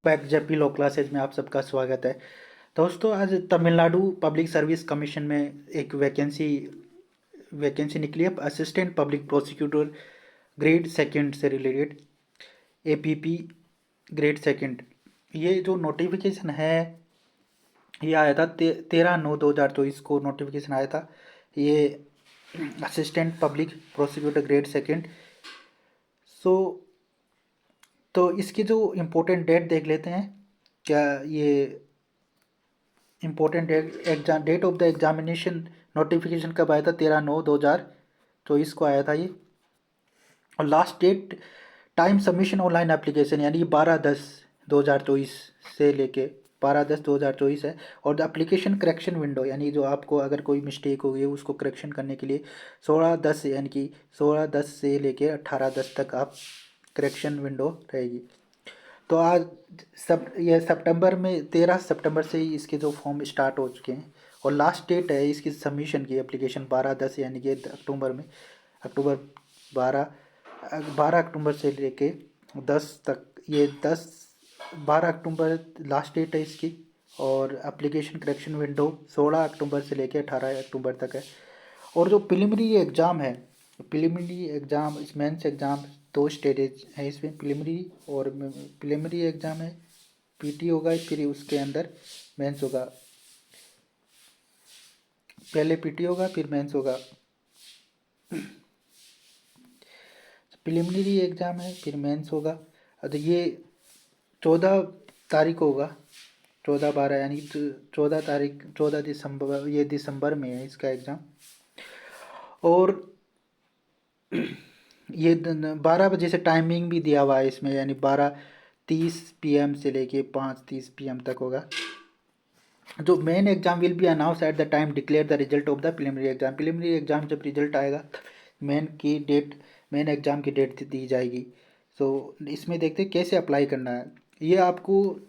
Back JP law classes में आप सबका स्वागत है। दोस्तों, आज तमिलनाडु पब्लिक सर्विस कमीशन में एक वैकेंसी निकली है, assistant public prosecutor grade second से रिलेटेड, एपीपी ग्रेड सेकंड। ये जो नोटिफिकेशन है ये आया था 13/9/2024 को नोटिफिकेशन आया था। ये assistant public prosecutor grade second. So तो इसकी जो इम्पोर्टेंट डेट देख लेते हैं। क्या ये important date of the examination notification कब आया था? 13/9/2024 को आया था ये। और last date time submission online application यानी 12/10/2024 से लेके 12/10/2024 है। और द एप्लीकेशन करेक्शन विंडो यानी जो आपको अगर कोई मिस्टेक हो गई उसको करेक्शन करने के लिए 16/10 यानी कि 16/10 से लेके 18/10 तक आप करेक्शन विंडो रहेगी। तो आज ये सितंबर में 13 सितंबर से ही इसके जो फॉर्म स्टार्ट हो चुके हैं। और लास्ट डेट है इसकी सबमिशन की एप्लीकेशन 12/10 यानी कि अक्टूबर में, अक्टूबर 12 अक्टूबर से लेके 10 तक, ये 12 अक्टूबर लास्ट डेट है इसकी। और एप्लीकेशन करेक्शन विंडो 16 अक्टूबर से लेके 18 अक्टूबर तक है। और जो प्रिलिमिनरी एग्ज़ाम है, प्रिलिमिनरी एग्ज़ाम, इस मेंस एग्ज़ाम दो स्टेजेज है इसमें, प्रिलिमिनरी एग्ज़ाम है, पीटी होगा, फिर उसके अंदर मेंस होगा। पहले पीटी होगा फिर मेंस होगा। प्रिलिमिनरी एग्ज़ाम है फिर मेंस होगा। तो ये 14 तारीख को होगा, 14/12 यानी 14 तारीख, 14 दिसंबर, ये दिसंबर में है इसका एग्ज़ाम। और ये 12 बजे से टाइमिंग भी दिया हुआ है इसमें, यानी 12:30 PM से लेके 5:30 PM तक होगा। जो main exam will be announce at the time declare the result of the preliminary exam. Preliminary exam जब रिजल्ट आएगा मेन एग्जाम की डेट दी जाएगी। सो इसमें देखते हैं कैसे अप्लाई करना है। ये आपको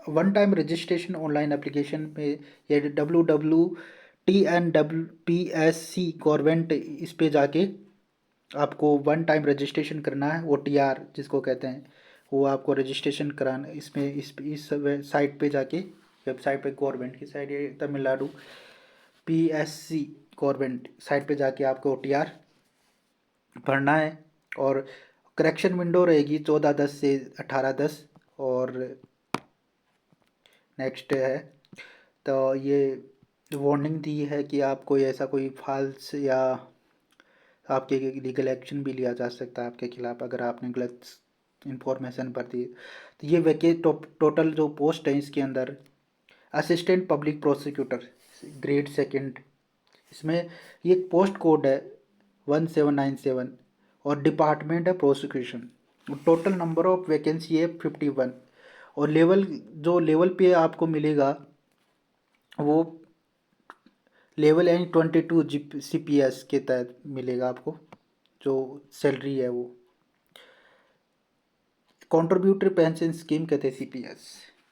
one time registration online application पे, ये WWTNWPSC गवर्नमेंट, इस पे जाके आपको वन टाइम रजिस्ट्रेशन करना है। OTR जिसको कहते हैं, वो आपको रजिस्ट्रेशन कराना इसमें, इस साइट पे जाके, वेबसाइट पे, गवर्नमेंट की साइट है तमिलनाडु PSC गवर्नमेंट साइट पे जाके आपको OTR भरना है। और करेक्शन विंडो रहेगी 14/10 से 18/10। और नेक्स्ट है, तो ये वार्निंग दी है कि आपको ऐसा कोई फॉल्स या आपके लीगल एक्शन भी लिया जा सकता है आपके खिलाफ अगर आपने गलत इंफॉर्मेशन भर दी। तो ये टोटल जो पोस्ट है इसके अंदर assistant public prosecutor grade second, इसमें ये पोस्ट कोड है 1797 और डिपार्टमेंट है prosecution. Total number of vacancy है 51। और जो लेवल पे आपको मिलेगा वो लेवल यानी 22 CPS के तहत मिलेगा आपको जो सैलरी है वो। कंट्रीब्यूटरी पेंशन स्कीम कहते हैं CPS।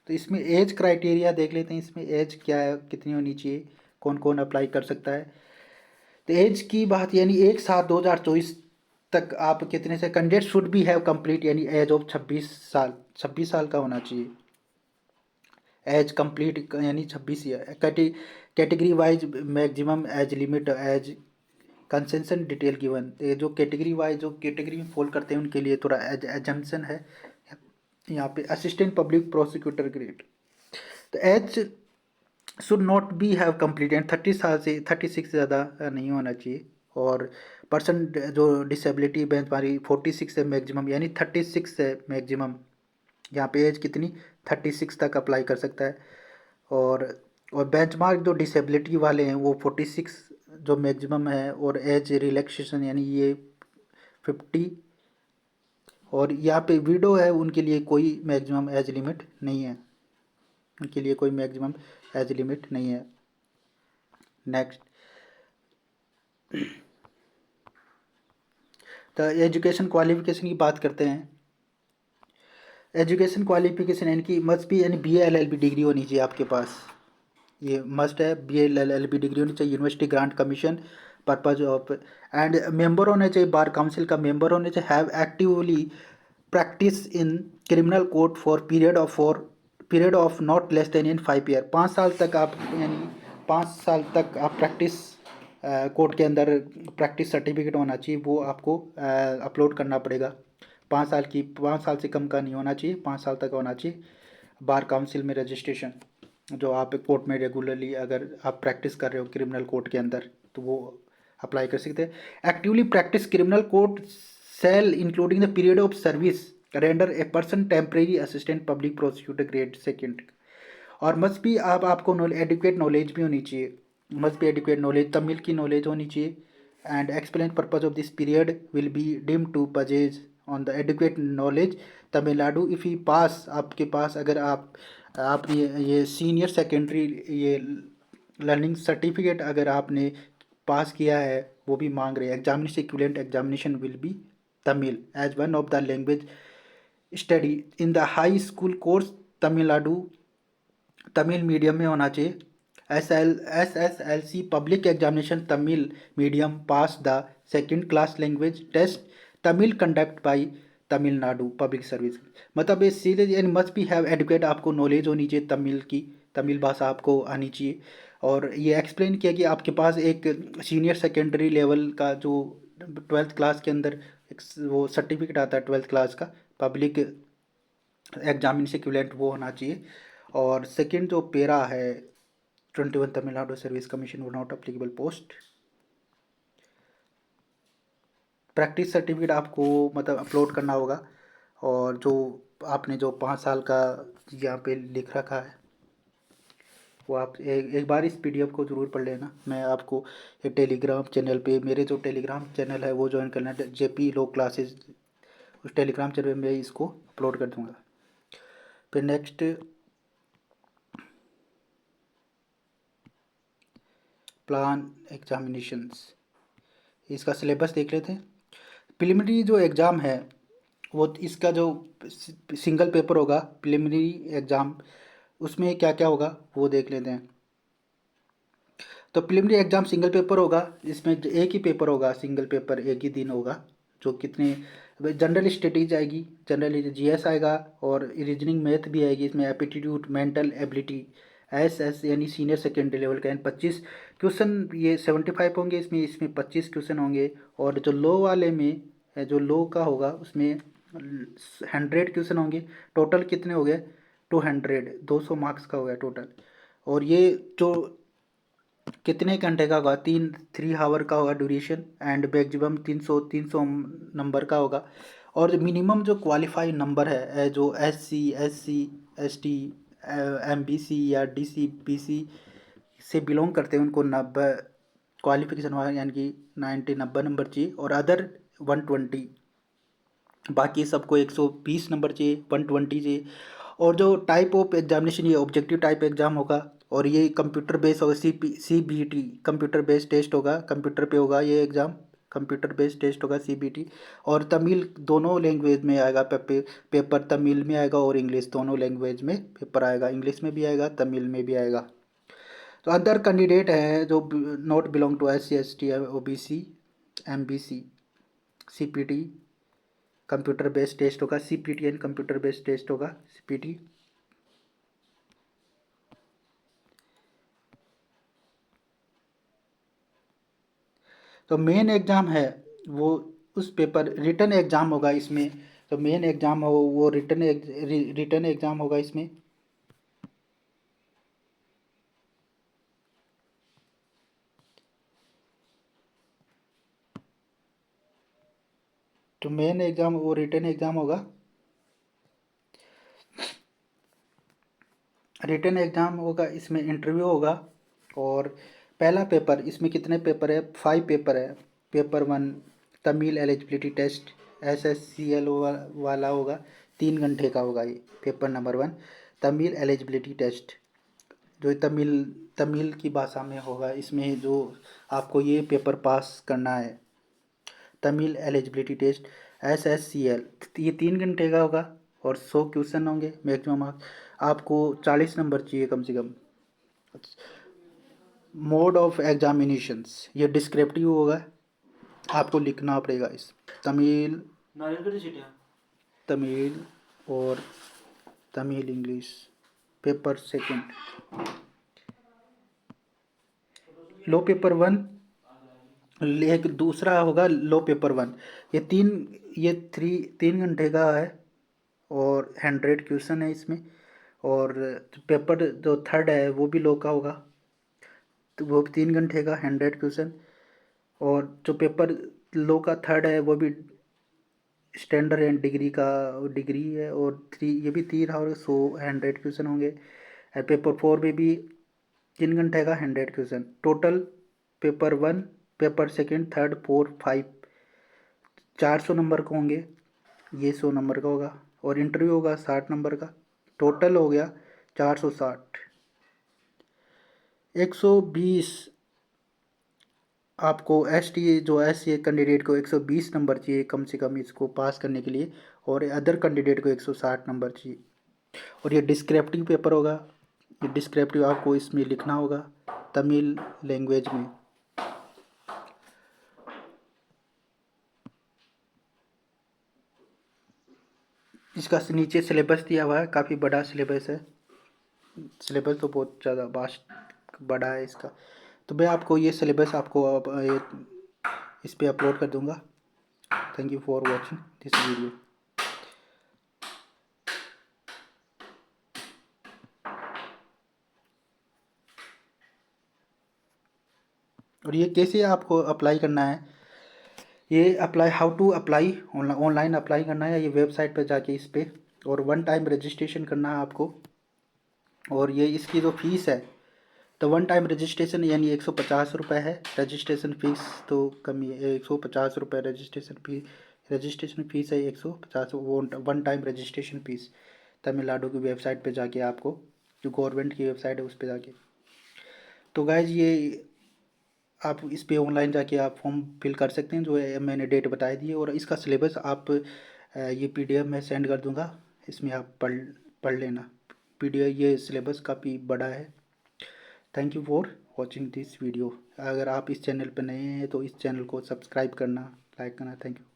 तो इसमें एज क्राइटेरिया देख लेते हैं, इसमें एज क्या है, कितनी होनी चाहिए, कौन कौन अप्लाई कर सकता है। तो एज की बात यानी 1/7/2024 तक आप कितने से candidate should be have complete, यानी एज ऑफ 26 साल, 26 साल का होना चाहिए एज कंप्लीट, यानी 26 year. Category wise maximum age limit, age concession detail given. ये जो कैटेगरी वाइज जो कैटेगरी में फॉल करते हैं उनके लिए थोड़ा एजम्पशन है यहाँ पे। असिस्टेंट पब्लिक प्रोसिक्यूटर ग्रेड, तो age should not be have complete, यानी 30 साल से 36 से ज़्यादा नहीं होना चाहिए। और पर्सन जो डिसेबिलिटी बेंच हमारी 46 है मैक्सिमम, यानी 36 है मैक्सिमम। यहाँ पे एज कितनी 36 तक अप्लाई कर सकता है। और बेंचमार्क जो डिसेबिलिटी वाले हैं वो 46 जो मैक्सिमम है, और एज रिलैक्सेशन यानी ये 50। और यहाँ पे विडो है उनके लिए कोई मैक्सिमम एज लिमिट नहीं है, उनके लिए कोई मैक्सिमम एज लिमिट नहीं है। नेक्स्ट, तो एजुकेशन क्वालिफिकेशन की बात करते हैं। एजुकेशन क्वालिफिकेशन यानी कि मस्ट भी, यानी BA LLB डिग्री होनी चाहिए आपके पास, ये मस्ट है। BA LLB डिग्री होनी चाहिए। University grant commission purpose of, and member होने चाहिए, बार काउंसिल का मेंबर होने चाहिए। Have actively practice in criminal court for period of not less than in 5 year। 5 साल तक आप यानी 5 साल तक आप प्रैक्टिस कोर्ट के अंदर प्रैक्टिस सर्टिफिकेट होना चाहिए, वो आपको अपलोड करना पड़ेगा। 5 साल से कम का नहीं होना चाहिए, 5 साल तक होना चाहिए। बार काउंसिल में रजिस्ट्रेशन, जो आप कोर्ट में रेगुलरली अगर आप प्रैक्टिस कर रहे हो क्रिमिनल कोर्ट के अंदर, तो वो अप्लाई कर सकते हैं। Actively practise criminal court cell including the period of service render a person temporary assistant public prosecutor grade second. और मस्ट भी आपको एडुकेट नॉलेज भी होनी चाहिए, must be adequate knowledge, Tamil की नॉलेज होनी चाहिए। And explain purpose of this period will be deem to possess on the adequate knowledge Tamil Nadu if he pass. आपके पास अगर आप ये सीनियर सेकेंडरी ये लर्निंग सर्टिफिकेट अगर आपने पास किया है, वो भी मांग रहे हैं। Examination equivalent examination will be Tamil as one of the language study in the high school course Tamil Nadu, Tamil medium में होना चाहिए। SSLC public examination Tamil medium pass the second class language test Tamil conduct by Tamil Nadu public service. मतलब ये सीधे and must भी have educate, आपको knowledge होनी चाहिए तमिल की, तमिल भाषा आपको आनी चाहिए। और ये एक्सप्लेन किया कि आपके पास एक सीनियर सेकेंडरी लेवल का जो 12th क्लास के अंदर एक वो सर्टिफिकेट आता है 12th क्लास का पब्लिक एग्जामिनेशन इक्विवेलेंट, वो होना चाहिए। और सेकंड जो पेरा है 21 Tamil Nadu service commission would not applicable post. Practice certificate आपको मतलब अपलोड करना होगा। और जो आपने जो 5 साल का यहाँ पे लिख रखा है, वो आप एक बार इस PDF को ज़रूर पढ़ लेना। मैं आपको ये टेलीग्राम चैनल पे, मेरे जो टेलीग्राम चैनल है वो ज्वाइन करना, JP लॉ क्लासेस, उस टेलीग्राम चैनल में मैं इसको अपलोड कर दूँगा। फिर नेक्स्ट प्लान एग्जामिनेशंस, इसका सिलेबस देख लेते हैं। प्रिलिमिनरी जो एग्ज़ाम है वो इसका जो सिंगल पेपर होगा प्रिलिमिनरी एग्ज़ाम, उसमें क्या क्या होगा वो देख लेते हैं। तो प्रिलिमिनरी एग्ज़ाम सिंगल पेपर होगा, इसमें एक ही पेपर होगा, सिंगल पेपर एक ही दिन होगा। जो कितने जनरल स्टडीज आएगी, जनरल GS आएगा, और रीजनिंग मैथ भी आएगी इसमें, एप्टीट्यूड मेंटल एबिलिटी SS यानी सीनियर सेकेंडरी लेवल का। 25 क्वेश्चन, ये 75 होंगे इसमें 25 क्वेश्चन होंगे। और जो लो वाले में जो लो का होगा उसमें 100 क्वेश्चन होंगे। टोटल कितने हो गए 200, 200 मार्क्स का हो गया टोटल। और ये जो कितने घंटे का होगा 3 आवर का होगा ड्यूरेशन, एंड मैक्सिमम 300 नंबर का होगा। और मिनिमम जो क्वालिफाई नंबर है जो SC SC ST MBC या DC BC से बिलोंग करते हैं उनको 90 क्वालिफिकेशन वाला यानी कि 90 नंबर चाहिए। और अदर 120, बाकी सबको 120 नंबर चाहिए, 120 चाहिए। और जो टाइप ऑफ एग्जामिनेशन, ये ऑब्जेक्टिव टाइप एग्जाम होगा, और ये कंप्यूटर बेस्ड होगा। CBT कंप्यूटर बेस्ड टेस्ट होगा, कंप्यूटर पे होगा ये एग्ज़ाम, कंप्यूटर बेस्ड टेस्ट होगा CBT। और तमिल दोनों लैंग्वेज में आएगा पेपर, तमिल में आएगा और इंग्लिश, दोनों लैंग्वेज में पेपर आएगा, इंग्लिश में भी आएगा तमिल में भी आएगा। तो अदर कैंडिडेट है जो not belong to SC ST OBC MBC CPT computer based test होगा, CPT and computer based test होगा CPT। तो मेन एग्ज़ाम है वो उस पेपर रिटर्न एग्ज़ाम होगा इसमें। तो मेन एग्ज़ाम हो वो रिटर्न एग्ज़ाम होगा इसमें। तो मेन एग्ज़ाम वो रिटर्न एग्ज़ाम होगा। रिटर्न एग्ज़ाम होगा, इसमें इंटरव्यू होगा। और पहला पेपर, इसमें कितने पेपर है 5 पेपर है। Paper 1 Tamil eligibility test SSCL वाला होगा, 3 घंटे का होगा ये paper number 1 Tamil eligibility test, जो तमिल की भाषा में होगा। इसमें जो आपको ये पेपर पास करना है तमिल एलिजिबिलिटी टेस्ट SSCL, ये 3 घंटे का होगा। और 100 क्वेश्चन होंगे मैक्सिमम मार्क्स, आपको 40 नंबर चाहिए कम से कम। मोड ऑफ एग्जामिनेशंस, ये डिस्क्रिप्टिव होगा, आपको लिखना पड़ेगा इस तमिल। तमिल और तमिल इंग्लिश पेपर सेकंड, लो पेपर वन, एक दूसरा होगा लो पेपर वन। ये 3 घंटे का है और 100 क्वेश्चन है इसमें। और पेपर जो थर्ड है वो भी लो का होगा, तो वो भी 3 घंटे का 100 क्वेश्चन। और जो पेपर लो का थर्ड है वो भी स्टैंडर्ड एंड डिग्री है, और ये भी 3 और 100 क्वेश्चन होंगे। और पेपर फोर में भी 3 घंटे का 100 question total. Paper one, paper second, third, fourth, 5 400 number का होंगे, ये 100 नंबर का होगा। और इंटरव्यू होगा 60 नंबर का, टोटल हो गया 460। 120 आपको एस टी कैंडिडेट को 120 नंबर चाहिए कम से कम इसको पास करने के लिए, और अदर कैंडिडेट को 160 नंबर चाहिए। और ये डिस्क्रिप्टिव पेपर होगा, ये डिस्क्रिप्टिव आपको इसमें लिखना होगा तमिल लैंग्वेज में। इसका नीचे सिलेबस दिया हुआ है, काफ़ी बड़ा सिलेबस है। सिलेबस तो बहुत ज़्यादा वास्ट बड़ा है इसका। तो मैं आपको ये सिलेबस आपको इस पे अपलोड कर दूंगा। Thank you for watching this video. और ये कैसे आपको अप्लाई करना है, ये apply how to apply online apply करना है, ये वेबसाइट पर जाके इस पर, और 1 टाइम रजिस्ट्रेशन करना है आपको। और ये इसकी जो फीस है, तो 1 टाइम रजिस्ट्रेशन यानी 150 रुपये है रजिस्ट्रेशन फ़ीस। तो कमी है 150 रुपये रजिस्ट्रेशन फ़ीस है 150, वो 1 टाइम रजिस्ट्रेशन फ़ीस। तमिलनाडु की वेबसाइट पे जाके आपको, जो गवर्नमेंट की वेबसाइट है उस पे जाके। तो गाइज ये आप इस पे ऑनलाइन जाके आप फॉर्म फिल कर सकते हैं, जो है मैंने डेट बताई दी है। और इसका सिलेबस आप ये PDF में सेंड कर दूंगा, इसमें आप पढ़ लेना। PDF ये सिलेबस काफ़ी बड़ा है। Thank you for watching this video. अगर आप इस चैनल पर नए हैं तो इस चैनल को सब्सक्राइब करना, लाइक करना। Thank you.